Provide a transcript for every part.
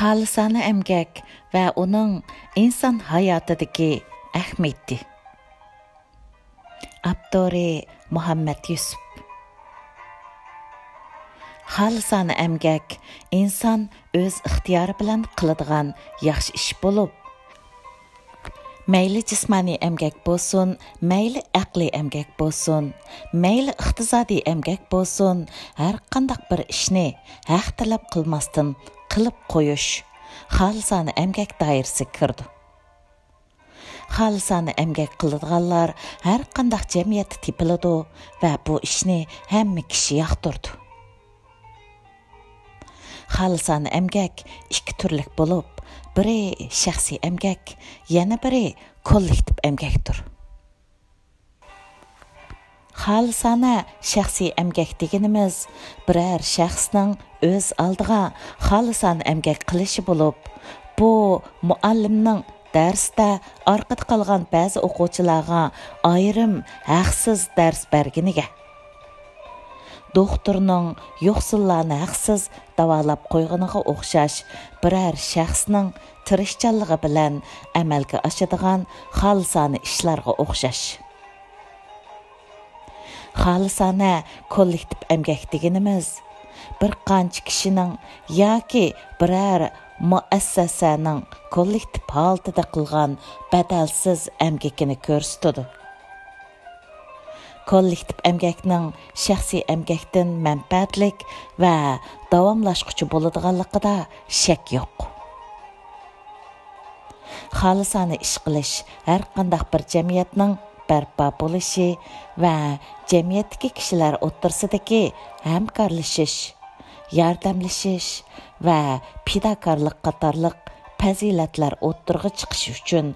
Xalisona əmgək və onun insan hayotidagi ahamiyati. Abdori Muhammad Yusuf. Xalisona əmgək insan öz ixtiyori bilan qiladigan yaxshi ish bo'lib, mayli jismoniy əmgək bo'lsin, mayli aqliy əmgək bo'lsin, mayli iqtisodiy əmgək bo'lsin, har qanday bir ishni haq talab qilmasdan qilib qo'yish xalisona əmgək doirasiga kirdi. Xalisona əmgək qiladiganlar har qanday jamiyatda tepiladi va bu ishni hamma kishi yoqtirdi. Xalisona əmgək ikki turlik bo'lib, biri shaxsiy əmgək, yana biri kollektiv əmgəkdir. Xalisona shaxsiy əmgək deganimiz birər shaxsning o'z oldiga xalisona əmgək qilishi bo'lib, bu muallimning darsda orqada qolgan ba'zi o'quvchilarga ayrim haqsiz dars berganiga, doktorning yo'qsillarni haqsiz davolab qo'yganiga o'xshash birər shaxsning tirishchanligi bilan amalga oshadigan xalisona ishlarga o'xshash. Xalisona kollektiv əmgək deganimiz bir qancha kishining yoki birər muassasaning kollektiv holatida qilgan badalsiz əmgəkini ko'rsatadi. Kollektiv əmgəkning shaxsiy əmgəkdən manfaatlik va davomlashquchi bo'ladiganligida shak yo'q. Xalisona ish qilish har qanday bir jamiyatning barpo bo'lishi va jamiyatdagi kishilar o'rtasidagi hamkorlashish, yordamlashish va fidokorlik qatorliq fazilatlar o'ttirg'i chiqishi uchun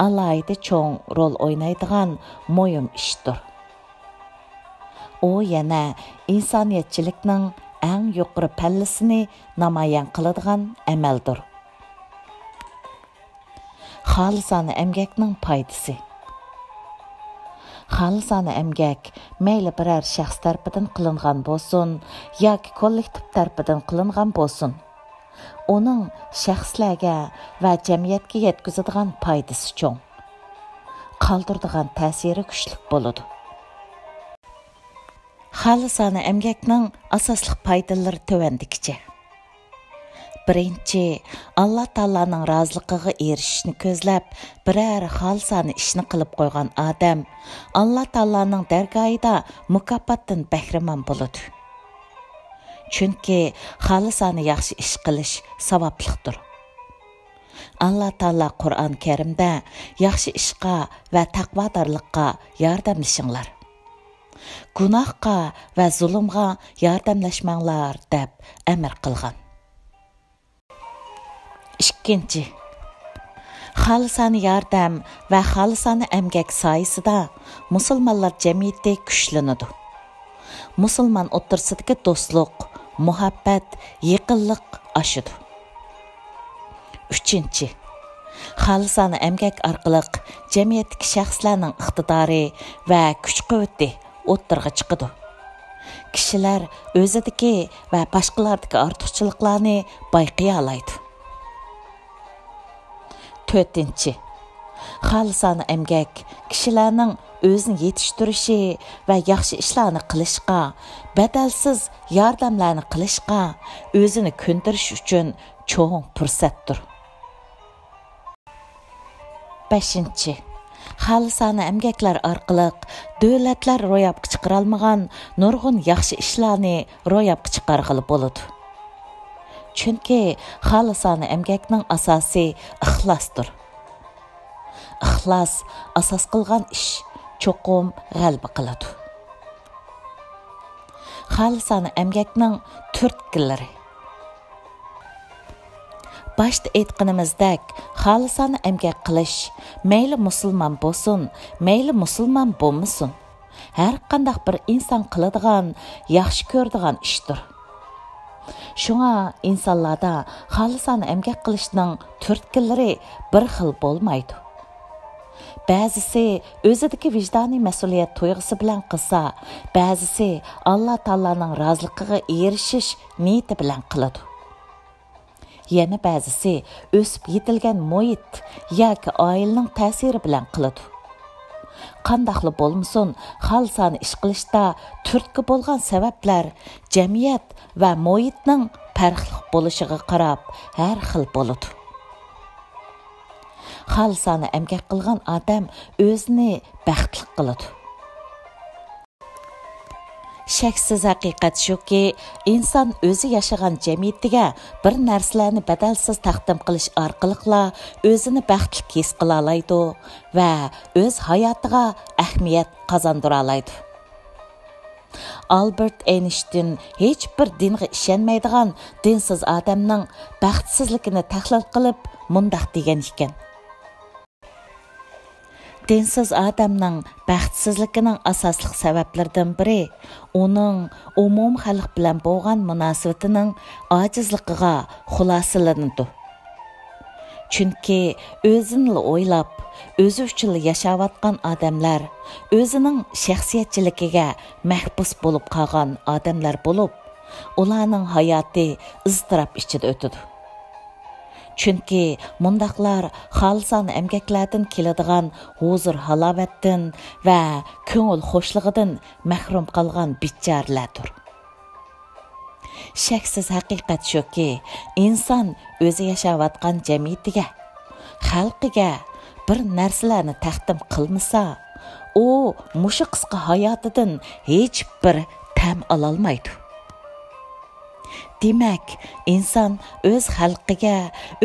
alohida cho'ng rol o'ynaydigan muhim ishdir. U yana insoniyatchilikning eng yuqori pallasini namoyon qiladigan amaldir. Xalisona əmgəkning foydasi. Xalisona əmgək mayli birər shaxs tarafidan qilingan bo'lsin yoki kollektiv tarafidan qilingan bo'lsin, uning shaxslarga va jamiyatga yetkazadigan foydasi cho'ng, qoldiradigan ta'siri kuchli bo'ladi. Xalisona əmgəkning asosli foydalari tovandikicha. Birinchi, Allah Taalaning roziligiga erishishni ko'zlab, birər xalisona ishni qilib qo'ygan odam Allah Taalaning dargohida mukofotdan bahramand bo'ladi. Chunki xalisona yaxshi ish qilish savobliqdir. Allah Taala Qur'on Karimda yaxshi ishqa va taqvodorlikqa yordamlashinglar, gunohga va zulmga yordamlashmanglar deb amr qilgan. Ikkinchi, xalisona yordam va xalisona əmgək sayesida musulmonlar jamiyati kuchlanadi. Musulmon o'rtasidagi do'stlik, muhabbat, yaqinlik oshadi. Uchinchi, xalisona əmgək orqali jamiyatdagi shaxslarning iqtidori va kuch-quvvati o'ttirg'i chiqadi. Kishilar o'zidagi va boshqalardagi ortiqchiliklarni bayqay oladi. To'rtinchi, xalisona əmgək kishilarning o'zini yetishtirishi va yaxshi ishlarni qilishga, badalsiz yordamlarni qilishga, o'zini ko'ndirish uchun cho'ng fursatdir. Beshinchi, xalisona əmgəklar orqali davlatlar ro'yobga chiqara olmagan nurg'un yaxshi ishlarni ro'yobga chiqarg'ili bo'ladi. Chunki xalisona əmgəkning asosi ixlosdir. Ixlos asos qilgan ish cho'qim g'alaba qiladi. Xalisona əmgəkning turtkillari. Başda aytganimizdek, xalisona əmgək qilish mayli musulmon bo'lsin, mayli musulmon bo'lmasin, har qanday bir inson qiladigan, yaxshi ko'radigan ishdir. Shunga insonlarda xalisona əmgək qilishning turtkillari bir xil bo'lmaydi. Ba'zisi o'zidagi vijdoniy mas'uliyat tuyg'usi bilan qilsa, ba'zisi Allah Taalaning roziligiga erishish niyati bilan qiladi. yana ba'zisi o'sib yetilgan muhit yoki oilaning ta'siri bilan qiladi. Qandaqlı bo'lmasin, xalsani ish qilishda turtki bo'lgan sabablar jamiyat va muhitning farqli bo'lishiga qarab har xil bo'ladi. Xalsani emgak qilgan odam o'zini baxtli qiladi. Shaksiz haqiqat shuki, inson o'zi yashagan jamiyatiga bir narsalarni badalsiz taqdim qilish orqali o'zini baxtli his qila oladi va o'z hayotiga ahamiyat qozondira oladi. Albert Einstein hech bir dinga ishonmaydigan dinsiz odamning baxtsizligini tahlil qilib mundaq degan ekan. Dinsiz adamның бәхтсізлігінің асаслық сәбәплерден бірі, оның umum xalq bilan bo'lgan munosabatining ojizligiga xulosalanindu. Chunki o'zini o'ylab, o'zi uchun yashayotgan odamlar o'zining shaxsiyatchiligiga mahbus bo'lib qolgan odamlar bo'lib, ularning hayoti iztirob ichida o'tadi. Chunki mundaqlar xalsan emgaklardan keladigan huzur halovatdan va ko'ngil xo'shligidan mahrum qolgan bicharalardir. Shaksiz haqiqat shuki, inson o'zi yashayotgan jamiyatiga, xalqiga bir narsalarni taqdim qilmasa, u mushu qisqa hayotidan hech bir tam ololmaydi. Demak, inson o'z xalqiga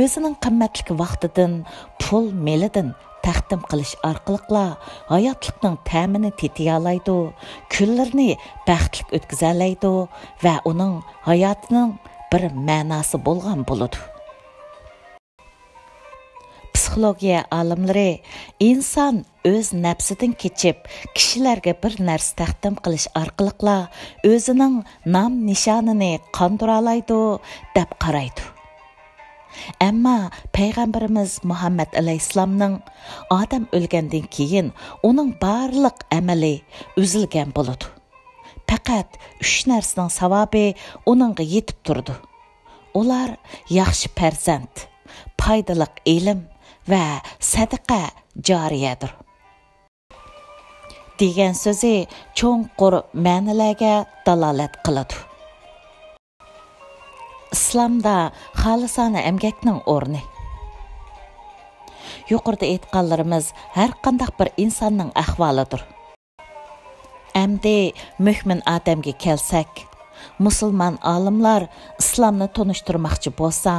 o'zining qimmatli vaqtidan, pul melidan taqdim qilish orqali hayotlikning ta'mini tetiy oladi, kunlarni baxtli o'tkaza oladi va uning hayotining bir ma'nosi bo'lgan bo'ladi. Psixologiya olimlari inson o'z nafsidan kechib, kishilarga bir narsa taqdim qilish orqali o'zining nom nishonini qondira oladi deb qaraydi. Ammo payg'ambarimiz Muhammad alayhisalomning odam o'lgandan keyin uning barliq amali uzilgan bo'ladi. Faqat 3 narsaning savobi uningga yetib turdi. Ular yaxshi farzand, foydali ilm va sadaqa joriyadir. degan so'zi cho'nqur ma'nolarga dalolat qiladi. Islomda xolisona emgakning o'rni. Yuqorida aytganlarimiz har qanday bir insonning ahvolidir. Endi mu'min odamga kelsak, musulmon olimlar islomni tunishtirmoqchi bo'lsa,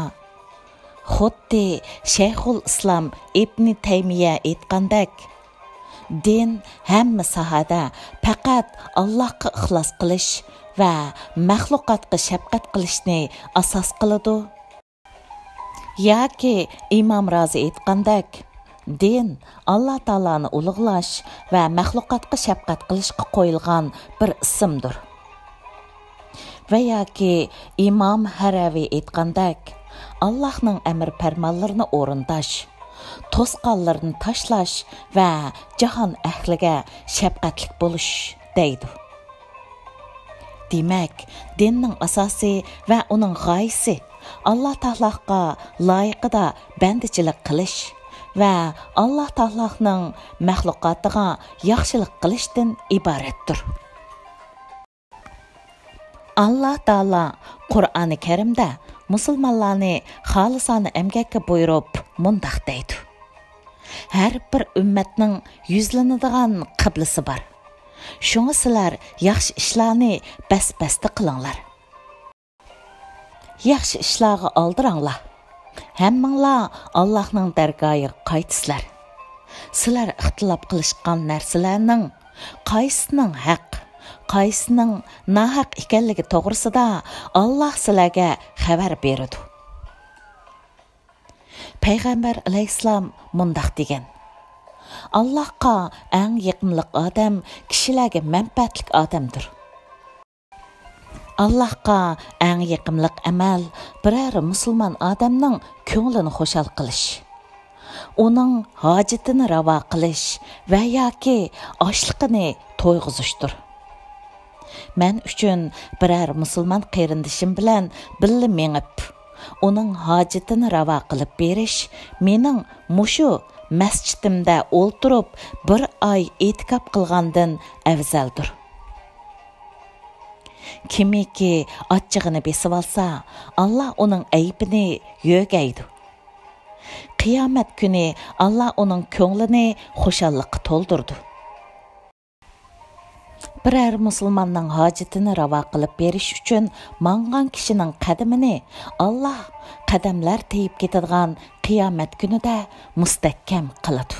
xuddi Shayxul Islom Ibn Taymiya aytgandek, din hamma sohada faqat Allohga ixlos qilish va maxluqotga shafqat qilishni asos qiladi. Yoki Imom Razi aytgandek, din Alloh taoloni ulug'lash va maxluqotga shafqat qilishga qo'yilgan bir ismdir. Va yoki Imom Haraviy aytgandek, Allohning amr farmonlarini o'rindash, to'sqonlarni tashlash va jahon ahliga shafqatli bo'lish deydi. Demak, dinning asosi va uning g'oyasi Alloh taologa loyiqida bandichilik qilish va Alloh taoloning maxluqotiga yaxshilik qilishdan iboratdir. Alloh taolo Qur'oni Karimda musulmonlarni xolisona emgakka buyurib mundaq deydi. Har bir ummatning yuzlanadigan qiblasi bor. Shunga sizlar yaxshi ishlarni bas-basta qilinglar. Yaxshi ishlarga oldiranglar. Hammanglar Allohning dargohiga qaytisizlar. Sizlar ixtilof qilishgan narsalarning qaysisining haq, qaysisining nohaq ekanligi to'g'risida Alloh sizlarga xabar beradi. Payg'ambar alayhisalom mundaq degan: Allohga eng yaqinlik odam kishilarga manfaatli odamdir. Allohga eng yaqinlik amal biror musulmon odamning ko'nglini xushal qilish, uning hojatini ravo qilish va yoki ochliqini to'yg'izishdir. Men uchun biror musulmon qarindishim bilan birga mengib, uning hojatini ravo qilib berish mening mushu masjidimda o'ltirib bir oy e'tikof qilgandan afzaldir. Kimiki achchig'ini besib olsa, Allah uning aybini yo'gaydi. Qiyomat kuni Allah uning ko'nglini xushalliqqa to'ldirdi. Birər musulmanның hacetini rava qilib berish uchun mangan kishining qadamini Allah qadamlar teyib ketadigan qiyomat kunida mustahkam qiladi.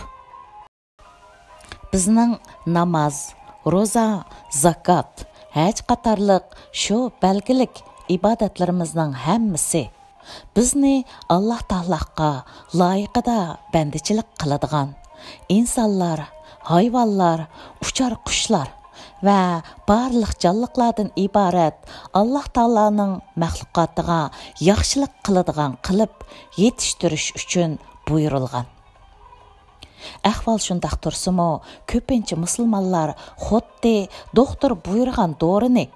Bizning namoz, roza, zakat, haj qatorliq shu belgilik ibodatlarimizning hammasi bizni Allah Taologa loyiqida bandichilik qiladigan insonlar, hayvonlar, uchar qushlar va barliq jonliqlardan iborat Allah Taoloning maxluqotiga yaxshilik qiladigan qilib yetishtirish uchun buyurilgan. Ahvol shundaq tursimi, ko'pincha musulmonlar xuddi doktor buyurgan dorini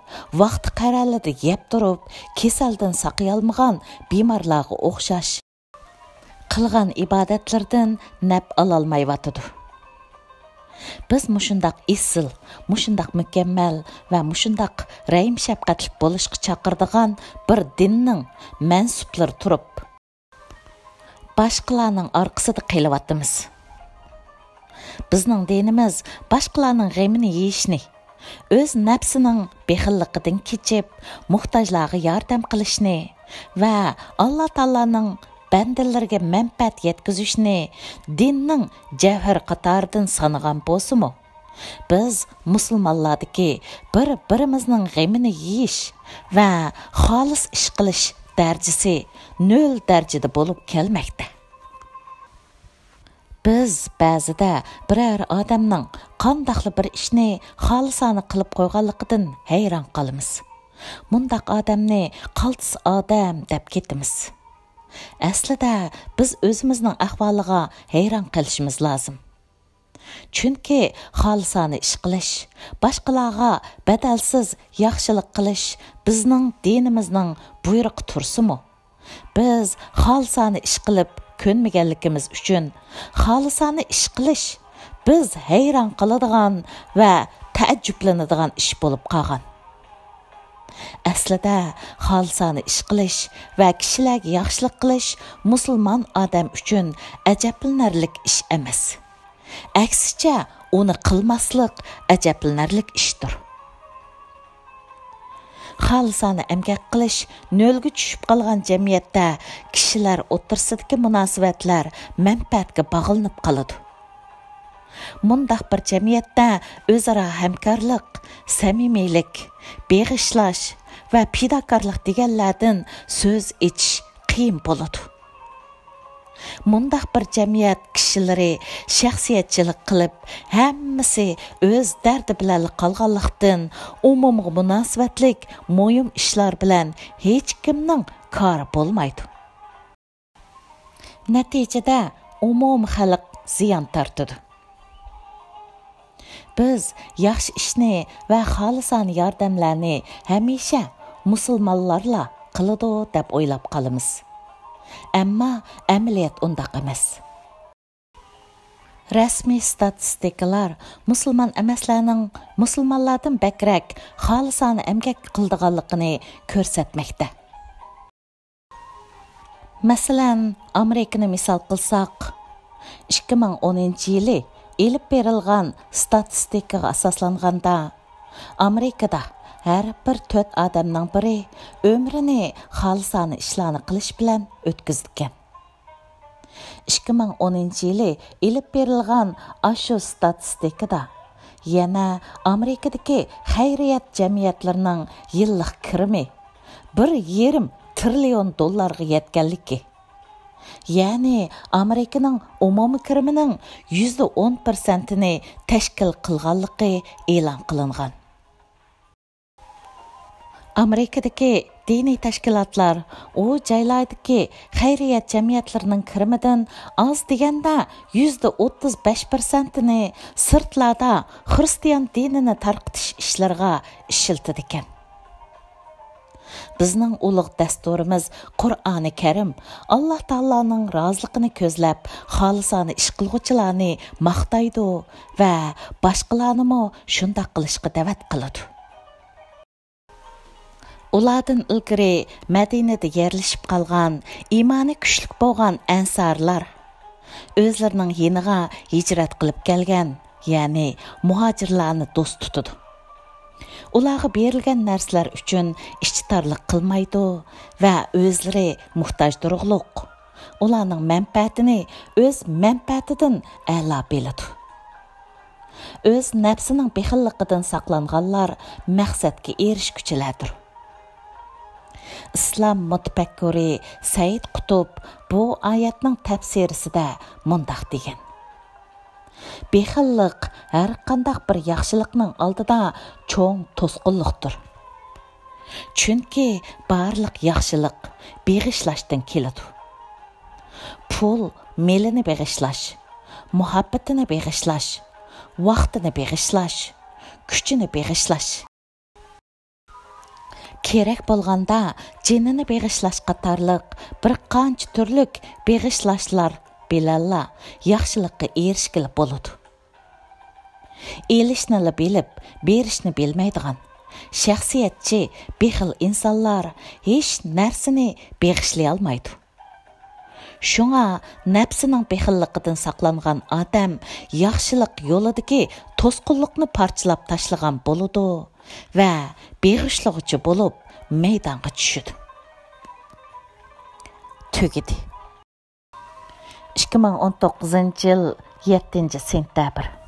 vaqti qaralida yeb turib, kasaldan saqayolmagan bemorlarga o'xshash qilgan ibodatlardan naf ololmayotidi. Biz mushundaq isil, mushundaq mukammal va mushundaq rahim shafqatli bo'lishga chaqiradigan bir dinning mansublari turib, boshqalarning orqasida qilyapmiz. Bizning dinimiz boshqalarning g'amini yeyishni, o'z nafsining bexilligidan kechib, muhtojlarga yordam qilishni va Alloh taolaning bandalarga manfaat yetkazishni dinning javhar qatoridan sanagan bo'lsa-mu, biz musulmonlardagi bir-birimizning g'amini yeyish va xolis ish qilish darajasi 0 darajada bo'lib kelmoqda. Biz ba'zida biror odamning qandaqli bir ishni xolisona qilib qo'yganligidan hayron qolamiz. Mundaq odamni qaltis odam deb ketamiz. Aslida biz o'zimizning ahvoliga hayron qilishimiz lozim. Chunki xolisona ish qilish, boshqalarga badalsiz yaxshilik qilish bizning dinimizning buyrug'i tursa-mu, biz xolisona ish qilib ko'nmaganligimiz uchun xolisona ish qilish biz hayron qiladigan va taajjublanadigan ish bo'lib qolgan. Aslida xolisona ish qilish va kishilarga yaxshilik qilish musulmon odam uchun ajablanarlik ish emas. Aksicha, uni qilmaslik ajablanarlik ishdir. Xolisona emgak qilish nolga tushib qolgan jamiyatda kishilar o'tirsidagi munosabatlar manfaatga bog'linib qoladi. Mundaq bir jamiyatda o'zaro hamkorlik, samimiylik, beg'ishlash va fidokorlik deganlardan so'z etish qiyin bo'ladi. Mundaq bir jamiyat kishilari shaxsiyatchilik qilib, hammasi o'z dardi bilan qolganlikdan umumga munosabatlik muhim ishlar bilan hech kimning kori bo'lmaydi. Natijada umum xalq ziyon tortadi. Biz yaxshi ishni va xolisona yordamlarni hamisha musulmonlarla qiladi deb o'ylab qolamiz. Ammo amaliyat undaq emas. Rasmiy statistikalar musulmon emaslarning musulmonlardan bakrak xolisona emgak qildiganligini ko'rsatmoqda. Masalan, Amerikani misol qilsak, 2010-yili elib berilgan statistikaga asoslanganda Amerikada har bir 4 odamning biri umrini xolisona ishlarni qilish bilan o'tkazgan. 2010-yili elib berilgan ashu statistikada yana Amerikadagi xayriyat jamiyatlarining yillik kirimi 1,5 trillion dollarga yetganligi, ya'ni Amerikaning umumiy kirimining 10%ni tashkil qilganligi e'lon qilingan. Amerikadagi diniy tashkilotlar u joylardagi xayriyat jamiyatlarining kirimidan oz deganda 35%ni sirtlarda xristian dinini tarqitish ishlariga ishiltadi ekan. Bizning ulug' dasturimiz Qur'oni Karim Alloh taolaning roziliqini ko'zlab, xolisona ish qilguvchilarni maqtaydi va boshqalarni mo shunday qilishga da'vat qiladi. Ulardan ilgari Madinada yerlashib qolgan, iymoni kuchli bo'lgan ansarlar o'zlarining yeniga hijrat qilib kelgan, ya'ni muhojirlarni do'st tutadi. Ularga berilgan narsalar uchun ishchitarlik qilmaydi va o'zlari muhtojdirliq. Ularning manfaatini o'z manfaatidan a'lo biladi. O'z nafsining bexilligidan saqlanganlar maqsadga erishguchilardir. İslam mutafakkiri Said Qutb bu oyatning tafsirisida mundaq degan: Bexillik har qanday bir yaxshilikning oldida cho'ng to'sqinlikdir. Chunki barliq yaxshilik beg'ishlashdan keladi. Pul melini beg'ishlash, muhabbatini beg'ishlash, vaqtini beg'ishlash, kuchini beg'ishlash. Kerak bo'lganda jinini beg'ishlash qatorliq bir qancha turlik beg'ishlashlar bilalla yaxshilikqa erishgili bo'ladi. Elishni bilib, berishni bilmaydigan shaxsiyatchi bexil insonlar hech narsani beg'ishlay olmaydi. Shunga nafsining bexilligidan saqlangan odam yaxshilik yo'lidagi to'sqinlikni parchalab tashlagan bo'ladi va beg'ishlag'uchi bo'lib maydonga tushadi. Tugidi. 2019 yil 7 sentabr